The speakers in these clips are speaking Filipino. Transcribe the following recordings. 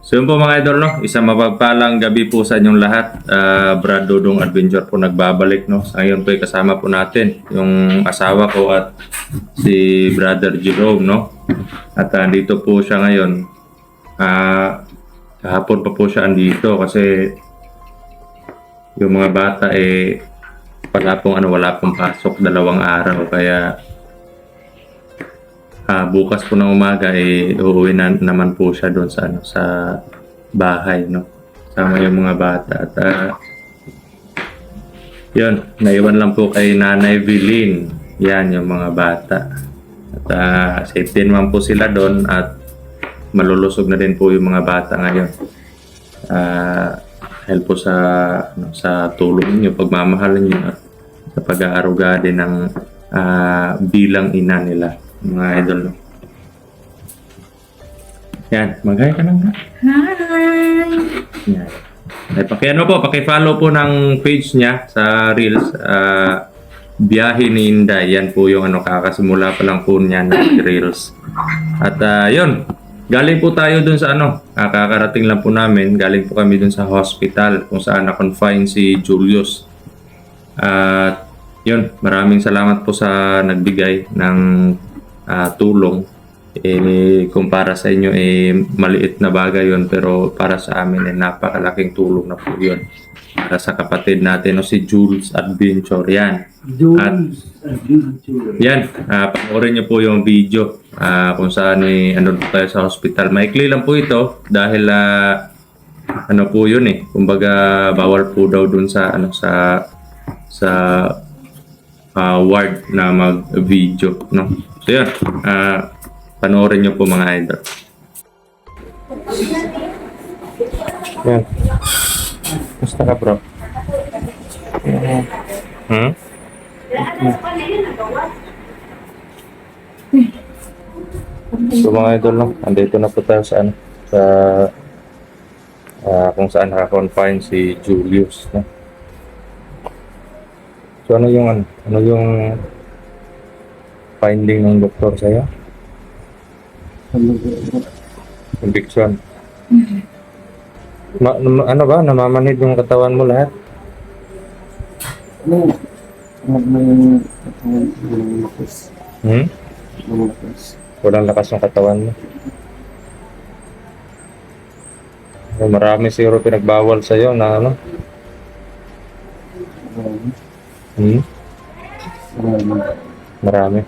So yun po mga idol, no? Isang mapagpalang gabi po sa inyong lahat. Brad Dodong Adventure po nagbabalik, no? Sa ngayon po ay kasama po natin yung asawa ko at si Brother Jerome, no? At dito po siya ngayon. Kahapon pa po siya andito kasi yung mga bata wala pong pasok 2 araw, kaya bukas po ng umaga uuwi na naman po siya doon sa bahay, no? Sama yung mga bata at yun, naiwan lang po kay Nanay Vilin. Yan yung mga bata. At safety naman po sila doon at malulusog na din po yung mga bata ngayon. Dahil po sa tulong niyo, pagmamahal niyo at sa pag-aaruga din ng bilang ina nila, mga idol, no? Yan, mag-hi ka lang. Hi! Yan. Paki-follow po ng page niya sa Reels, Biyahe ni Inday. Yan po yung kakasimula pa lang po niya ng Reels. At yun, galing po tayo dun sa kakarating lang po namin, galing po kami dun sa hospital kung saan na-confine si Julius. At yun, maraming salamat po sa nagbigay ng tulong. Kumpara sa inyo maliit na bagay yun, pero para sa amin napakalaking tulong na po yun para sa kapatid natin, si Jules Adventure. Yan. Yan, panoorin niyo po yung video kung saan ano tayo sa hospital. Maikli lang po ito dahil po yun kumbaga bawal po daw dun sa ward na mag-video, no? So yun, panoorin niyo po mga idol. Yan. Gusto ka, bro? So mga idol, no? Andito na po tayo sa kung saan naka-confine si Julius, no? So ano yung finding ng doktor sa'yo? Conviction. Ano ba? Namamanhid yung katawan mo lahat? Walang lakas yung katawan mo. Marami siguro pinagbawal sa'yo na Marami.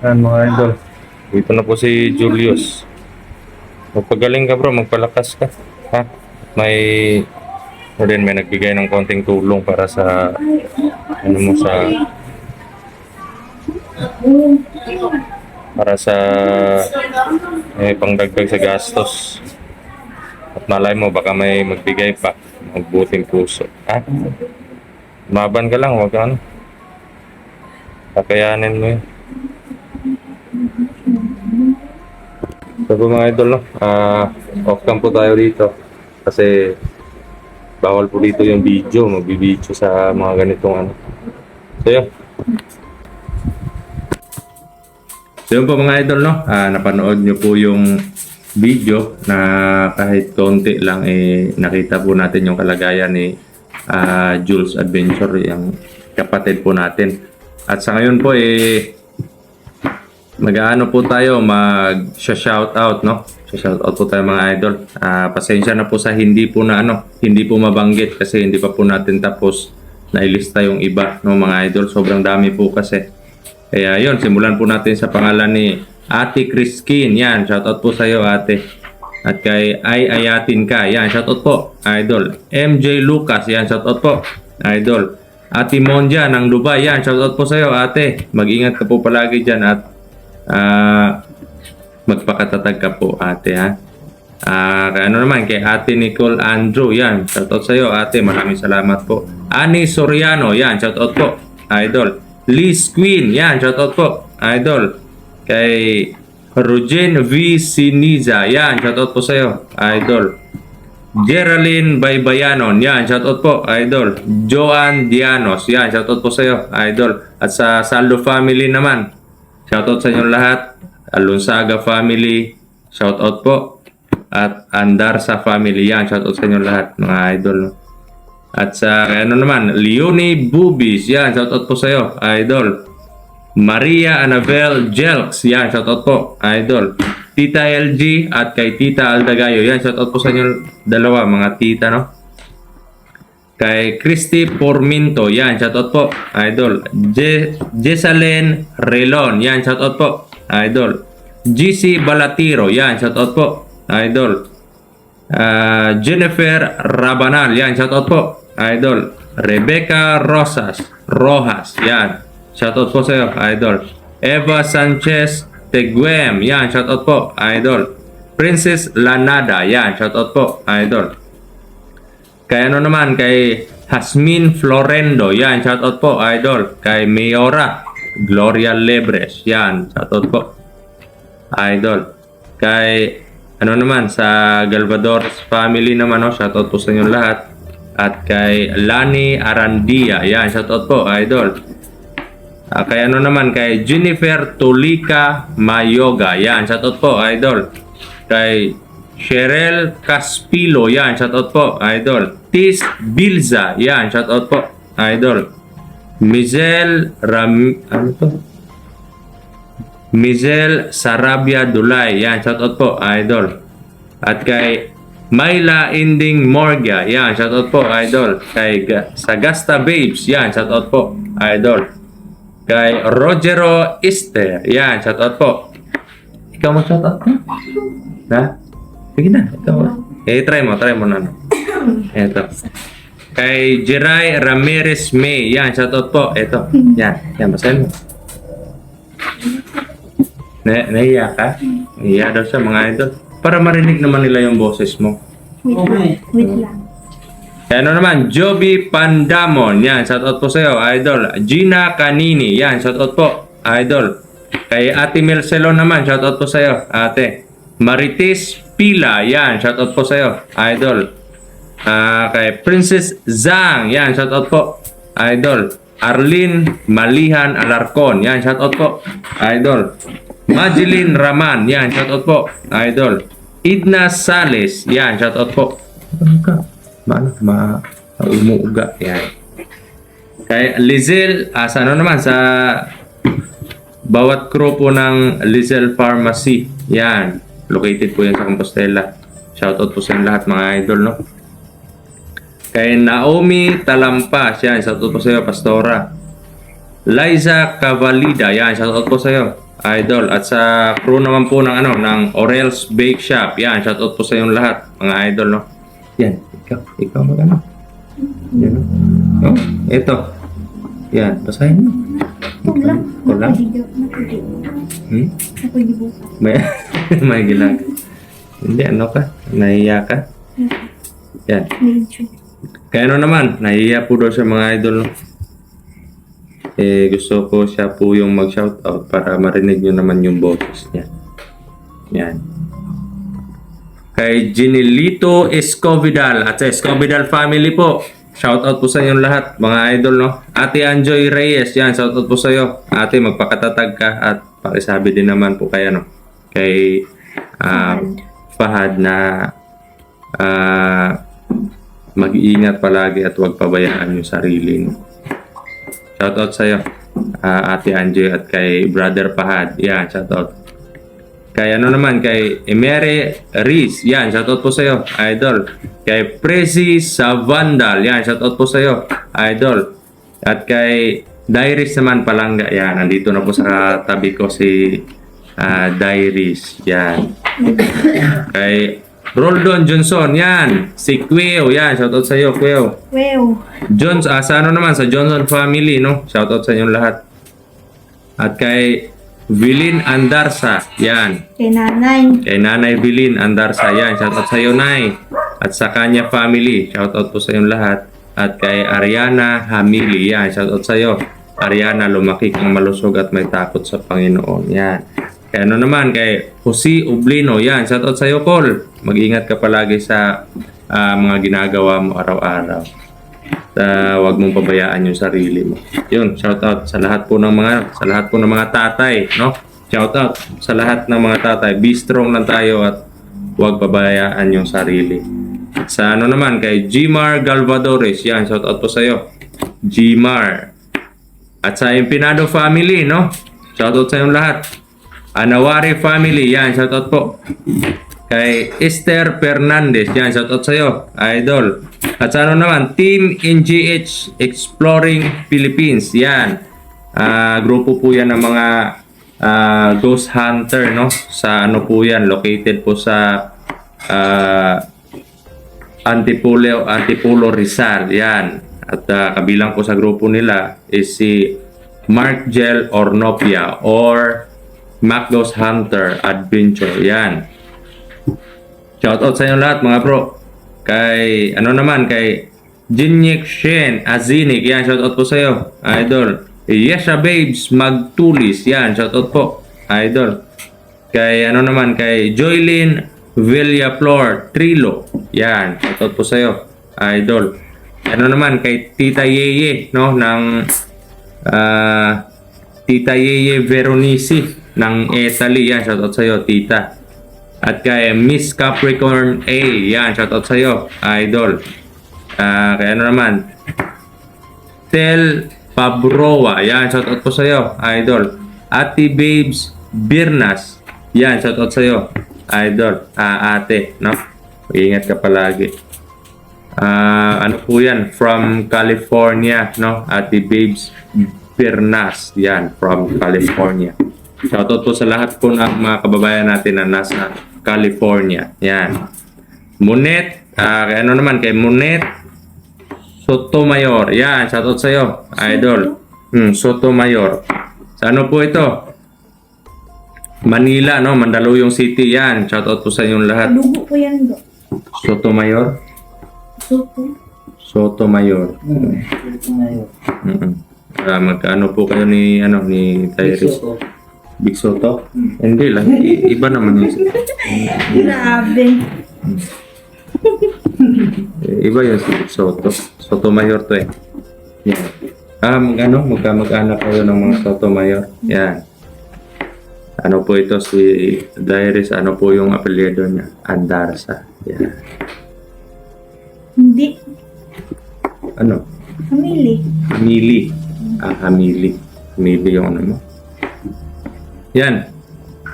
Yan mga idol. Dito na po si Julius. Magpagaling ka, bro, magpalakas ka. Ha? May nagbigay ng konting tulong para sa pangdagdag sa gastos. At malay mo, baka may magbigay pa. Magbuting puso. Ha? Maban ka lang, wag ka kakayanin mo yun. So po mga idol, no? Off cam po tayo dito kasi bawal po dito yung video, magbibideo sa mga ganitong So yun. So yun po mga idol, no? Napanood nyo po yung video na kahit konti lang nakita po natin yung kalagayan ni Jules Adventure, yung kapatid po natin. At sa ngayon po mag-aano po tayo, mag-shoutout, no? Shoutout po tayo mga idol. Pasensya na po sa hindi po mabanggit kasi hindi pa po natin tapos na ilista yung iba, no mga idol. Sobrang dami po kasi. Kaya yun, simulan po natin sa pangalan ni Ate Criskin. Yan, shoutout po sa iyo, ate. At kay Ayatin ka. Yan, shoutout po, idol. MJ Lucas. Yan, shoutout po, idol. Ate Monja ng Dubai. Yan, shoutout po sa iyo, ate. Mag-ingat ka po palagi dyan at magpakatatag ka po, ate, ha. Kaya naman kay Ate Nicole Andrew, yan, shoutout sa iyo, ate. Maraming salamat po. Ani Soriano, yan, shoutout po, idol. Liz Queen, yan, shoutout po, idol. Kay Rogen V. Siniza, yan, shoutout po sa iyo, idol. Geraldine Baybayanon, yan, shoutout po, idol. Joan Dianos, yan, shoutout po sa iyo, idol. At sa Saldo family naman, shoutout sa inyo lahat. Alonsaga family, shoutout po. At Andarsa family, yan, shoutout sa inyo lahat, mga idol. No? At sa, ano naman, Leonie Bubis, yan, shoutout po sa iyo, idol. Maria Anabel Jelks, yan, shoutout po, idol. Tita LG at kay Tita Aldagayo, yan, shoutout po sa inyo dalawa, mga tita, no? Kay Christy Porminto, yan, shoutout po, idol. Jesalen Relon, yan, shoutout po, idol. GC Balatiro, yan, shoutout po, idol. Jennifer Rabanal, yan, shoutout po, idol. Rebecca Rojas, yan, shoutout po sa iyo, idol. Eva Sanchez Teguem, yan, shoutout po, idol. Princess Lanada, yan, shoutout po, idol. Kay ano naman, kay Hasmin Florendo, yan, shoutout po, idol. Kay Mayora Gloria Lebres, yan, shoutout po, idol. Kay ano naman, sa Galvadores family naman, no, shoutout po sa inyo lahat. At kay Lani Arandia, yan, shoutout po, idol. Kay ano naman, kay Jennifer Tulika Mayoga, yan, shoutout po, idol. Kay Cheryl Caspilo, yan, shoutout po, idol. Tis Bilza, yan, shoutout po, idol. Mizel Sarabia Dulay, yan, shoutout po, idol. At kay Myla Inding Morga, yan, shoutout po, idol. Kay Sagasta Babes, yan, shoutout po, idol. Kay Rogero Easter, yan, shoutout po. Ikaw mo shoutout po? Ha? Sige na, ikaw. Try mo na. Ito. Kay Jeray Ramirez May, yan, shoutout po. Ito, yan, basahin mo. Nahiya ka? Nahiya daw siya, mga idol. Para marinig naman nila yung boses mo. Wait lang. Ano naman, Joby Pandamon, yan, shoutout po sa'yo, idol. Gina Canini, yan, shoutout po, idol. Kay Ate Melcelon naman, shoutout po sa'yo, ate. Marites Pila, yan, shoutout po sa'yo, idol. Kay Princess Zhang, yan, shoutout po, idol. Arlene Malihan Alarcon, yan, shoutout po, idol. Majeline Raman, yan, shoutout po, idol. Idna Sales, yan, shoutout po. Umuuga, yan. Kay Lizel, sa ano naman, sa bawat crew po ng Lizel Pharmacy, yan, located po yan sa Compostela. Shoutout po sa lahat, mga idol, no? Kay Naomi Talampas, yan, shoutout po sa iyo, Pastora. Liza Cavalida, yan, shoutout po sa iyo, idol. At sa crew naman po ng ano, ng Orel's Bake Shop, yan, shoutout po sa iyo lahat, mga idol, no? Yan, ikaw magano. Yan, oh, ito. Yan, basahin mo. Kulang. Kulang? May gilag. Hindi, ano ka? Nahiya ka? Yan. Kaya ano naman, nahiya po daw siya, mga idol. Gusto ko siya po yung mag-shoutout para marinig nyo naman yung boses niya. Yan. Kay Ginilito Escovidal at sa Escovidal family po. Shoutout po sa inyong lahat, mga idol, no? Ate Anjoy Reyes, yan, shoutout po sa iyo. Ate, magpakatatag ka at pakisabi din naman po kay, ano, kay Fahad na mag-iingat palagi at huwag pabayaan yung sarili. Shoutout sa iyo, Ate Angie, at kay Brother Fahad. Yan, shoutout. Kay ano naman, kay Emery Riz. Yan, shoutout po sa iyo, idol. Kay Prezi Savandal. Yan, shoutout po sa iyo, idol. At kay Dairis naman, Palangga. Yan, nandito na po sa tabi ko si Dairis. Yan. Kay Roldon Johnson, yan. Si Queo, yan. Shoutout sa iyo, Queo. Jones, sa ano naman, sa Johnson family, no? Shoutout sa inyong lahat. At kay Vilin Andarsa, yan. Kay Nanay. Kay Nanay Vilin Andarsa, yan. Shoutout sa iyo, Nay. At sa kanya family, shoutout po sa inyong lahat. At kay Ariana Hamili, yan. Shoutout sa iyo. Ariana, lumaki kang malusog at may takot sa Panginoon. Yan. Kaya ano naman, kay Jose Ublino, yan, shoutout sa iyo, Col. Mag-ingat ka palagi sa mga ginagawa mo araw-araw. Huwag mong pabayaan yung sarili mo. Yun, shoutout sa lahat po ng mga tatay, no? Shout out sa lahat ng mga tatay. Be strong lang tayo at huwag pabayaan yung sarili. Sa ano naman, kay Gmar Galvadores. Yan, shout out po sa'yo. Gmar. At sa Empinado family, no? Shout out sa inyong lahat. Anawari family. Yan, shout out po. Kay Esther Fernandez. Yan, shout out sa'yo. Idol. At sa ano naman, Team NGH Exploring Philippines. Yan. Grupo po yan ng mga ghost hunter, no? Sa ano po yan, located po sa Antipolo Rizal. Yan. At kabilang po sa grupo nila is si Mark Gel Ornopia or Mac Ghost Hunter Adventure. Yan. Shoutout sa inyo lahat mga bro. Kay ano naman, kay Jinyek Shen Azinik. Yan, shoutout po sa iyo, idol. Yesha Babes Magtulis. Yan, shoutout po, idol. Kay ano naman, kay Joylyn Villaflor Trilo. Yan, shoutout po sa iyo, idol. Ano naman, kay Tita Yeye, no, ng Tita Yeye Veronisi ng Italy. Yan, shoutout sa iyo, tita. At kay Miss Capricorn A. Yan, shoutout sa iyo, idol. Kaya ano naman, Tel Pabroa. Yan, shoutout po sa iyo, idol. Ate Babes Birnas. Yan, shoutout sa iyo, idol. Ate, no? Ingat ka palagi. Ano po yan? From California, no? Ate Babes Birnas. Yan, from California. Shoutout po sa lahat po ng mga kababayan natin na nasa California. Yan. Munet. Kaya ano naman, kay Munet Sotomayor. Yan, shoutout sa iyo, idol. Sotomayor. Sa ano po ito? Manila, no? Mandaluyong City. Yan, shoutout po sa inyong lahat. Lugo po yan, do. Sotomayor. Sotomayor. Magkano po kayo ni Tyrese? Big Soto? Hindi lang. Iba naman yun. Grabe. Iba yun si Big Soto. Sotomayor to eh. Yan. Magkaanak kayo ng mga Sotomayor. Yan. Ano po ito si Dairis? Ano po yung apelyido niya? Andarsa. Yan. Hindi. Ano? Family. Hamili. Hamili. Hamili yung ano mo. Yan.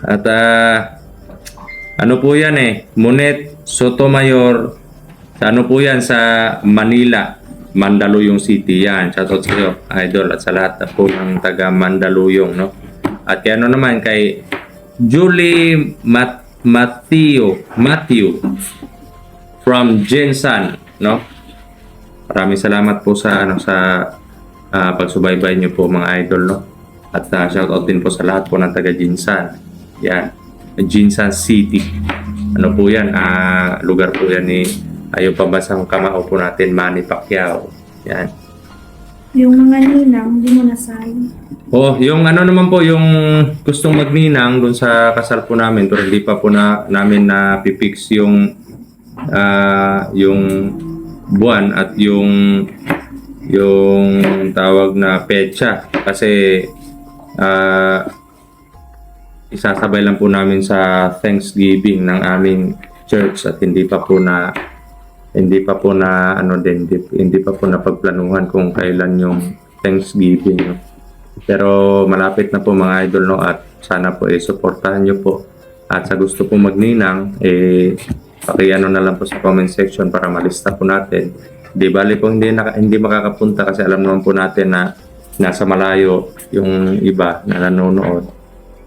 At ano po yan eh, Munet Sotomayor. Sa ano po yan sa Manila, Mandaluyong City. Yan, shoutout sa iyo, idol, at sa lahat na po ng taga Mandaluyong, no? At kaya ano naman kay Julie Matthew from Jensan, no? Maraming salamat po sa pagsubaybay niyo po mga idol, no? At shoutout din po sa lahat po ng taga Jinsan. Yan. Jinsan City. Ano po yan? Lugar po yan ni yung pambasang kamao po natin, Manny Pacquiao. Yan. Yung mga ninang, hindi mo nasayang. Yung ano naman po, yung gustong magninang doon sa kasal po namin, pero hindi pa po namin na-fix yung buwan at yung tawag na petsa. Kasi isasabay lang po namin sa Thanksgiving ng aming church at hindi pa po na napagplanuhan kung kailan yung Thanksgiving, no? Pero malapit na po mga idol, no? At sana po suportahan nyo po, at sa gusto po magninang paki-ano na lang po sa comment section para malista po natin. Di bali po hindi makakapunta kasi alam naman po natin na nasa malayo yung iba na nanonood.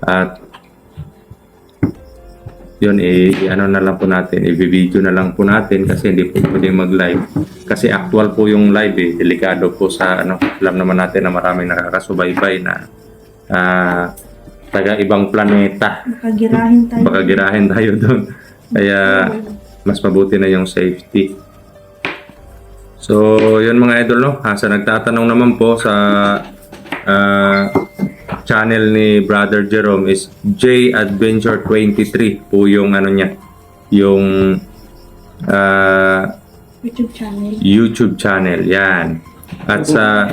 At yun, ano na lang po natin, i-video na lang po natin kasi hindi po pwedeng mag-live. Kasi actual po yung live delikado po sa alam naman natin na maraming nakakasubaybay na taga ibang planeta. Baka girahin tayo doon. Kaya mas mabuti na yung safety. So, yun mga idol, no? Sa nagtatanong naman po sa channel ni Brother Jerome is J Adventure 23 po yung niya, yung YouTube channel. Yan. At sa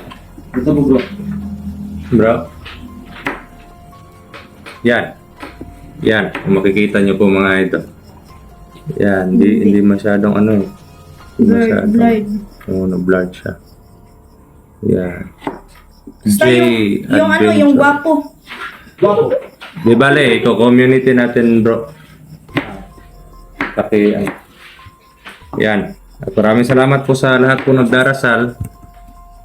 bro Yan. Yan. Kung makikita nyo po mga idol. Yan. Hindi masyadong ano eh. Hindi masyadong. Blurred. Oo, blurred siya. Yan. Basta yung ano, yung gwapo. Di bale, community natin bro. Paki, ano. Yan. At maraming salamat po sa lahat po nagdarasal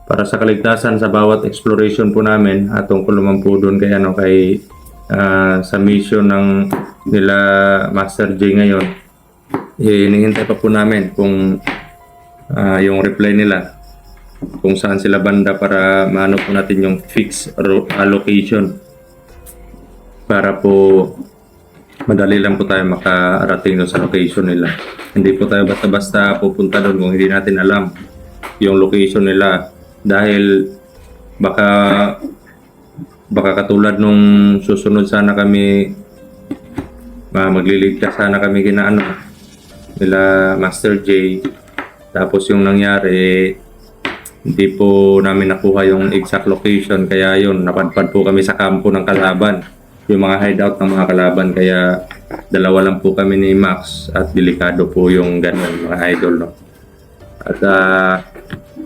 para sa kaligtasan sa bawat exploration po namin at tungkol naman po doon kay ano kay sa mission ng nila Master J ngayon. Hinihintay pa po namin kung yung reply nila kung saan sila banda para maano po natin yung fixed allocation para po madali lang po tayo makarating doon sa location nila. Hindi po tayo basta-basta pupunta doon kung hindi natin alam yung location nila dahil baka katulad nung susunod sana kami magliligtas sana kami kina ano nila Master J, tapos yung nangyari hindi po namin nakuha yung exact location kaya yun napadpad po kami sa kampo ng kalaban, yung mga hideout ng mga kalaban, kaya dalawa lang po kami ni Max at delikado po yung ganun mga idol, no? At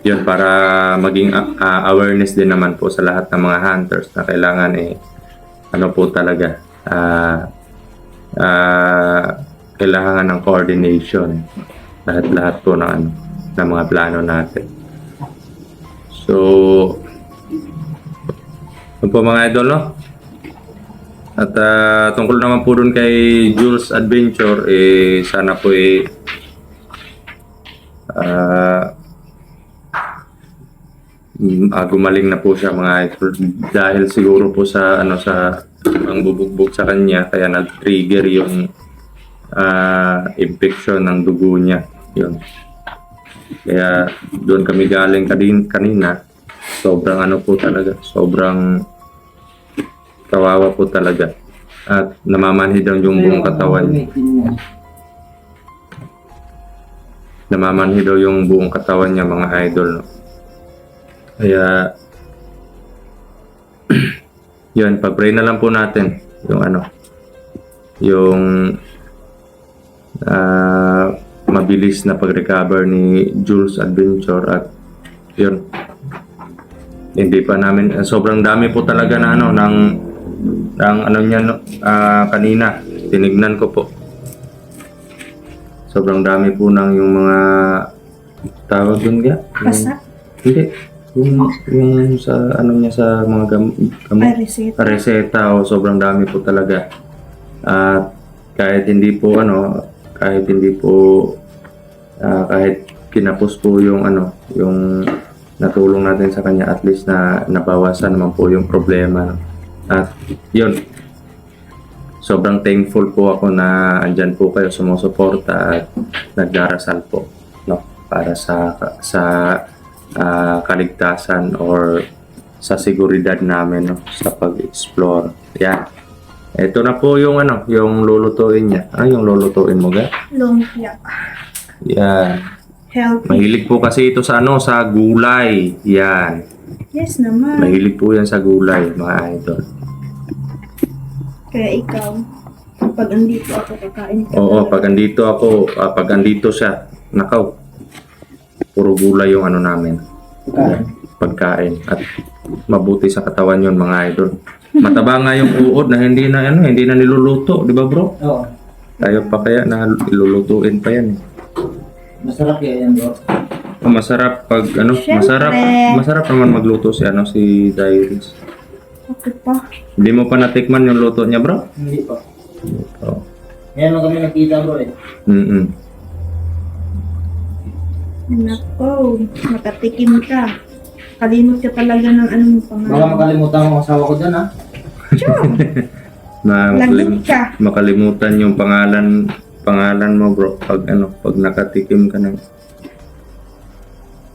yun para maging awareness din naman po sa lahat ng mga hunters na kailangan ano po talaga kailangan ng coordination lahat po ng ano ng mga plano natin. So yun po mga idol, no? At tungkol naman po dun kay Jules Adventure, sana po gumaling na po siya mga idol, dahil siguro po sa ano sa ang bubugbog sa kanya kaya nag-trigger yung infection ng dugo niya. Yun. Kaya doon kami galing kanina. Sobrang ano po talaga, sobrang kawawa po talaga. At namamanhid daw yung buong katawan niya. Namamanhid daw yung buong katawan niya mga idol, no? Kaya yun, pag-pray na lang po natin yung ano yung mabilis na pag-recover ni Jules Adventure. At yun, hindi pa namin sobrang dami po talaga na ano ng ano niya, no? Kanina tinignan ko po, sobrang dami po ng yung mga tawag dun ga? Pasak? Hindi. Yung sa ano niya sa mga Reseta. reseta, o sobrang dami po talaga. At kahit hindi po kahit kinapos po yung ano, yung natulong natin sa kanya, at least na nabawasan naman po yung problema, no? At yun, sobrang thankful po ako na andyan po kayo sumusuporta at nagdarasal po, no, para sa kaligtasan or sa seguridad namin, no, sa pag-explore. Yan. Ito na po yung ano, yung lulutuin niya. Ano yung lulutuin mo, ga? Lumpia. Yan. Healthy. Mahilig po kasi ito sa ano, sa gulay. Yan. Yes naman. Mahilig po yan sa gulay, mga idol. Kaya ikaw, pag andito ako, kakain ka. Oo, pag andito siya, nakaw, puro gulay yung ano namin. Pagkain. At mabuti sa katawan yun, mga idol. Mataba nga yung uod na hindi na niluluto, di ba bro? Oo. Tayo pa kaya na ilulutuin pa yan. Masarap yan bro. Masarap pag ano, Syempre. masarap naman magluto si Dairis. Okay pa. Hindi mo pa natikman yung luto niya, bro? Hindi pa. Oh. Ngayon lang kami nakita bro eh. Nako, makatikim ka. Kalimot ka talaga ng anong Baka pangalan. makalimutan ko ang asawa ko dyan ha. Lagit ka. Makalimutan yung pangalan mo, bro, pag nakatikim ka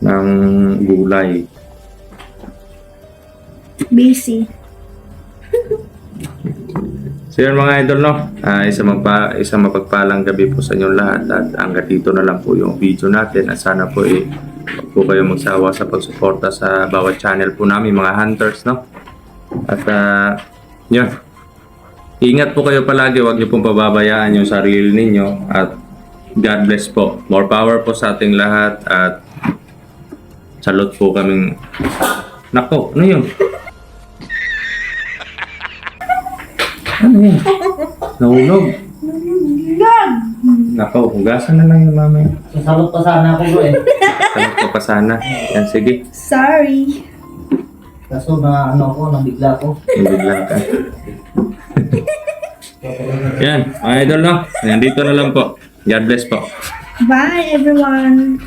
ng gulay. Busy. So yun mga idol, no? Isang mapagpalang gabi po sa inyong lahat, at hanggang dito na lang po yung video natin, at sana po huwag po kayo magsawa sa pagsuporta sa bawat channel po namin mga hunters, no? At yun, Ingat po kayo palagi, huwag niyo pong pababayaan yung sarili ninyo at God bless po. More power po sa ating lahat at salute po kaming... Nako, ano yun? Ano yun? Nahulog. God! Nako, hugasan na lang yung mamay. Sasalot pa sana ako bro eh. Salute ko pa sana. Yan, sige. Sorry. Kaso na ano ako, nabigla ko. Bigla ka. Yan, mga idol no. Nandito na lang po. God bless po. Bye, everyone.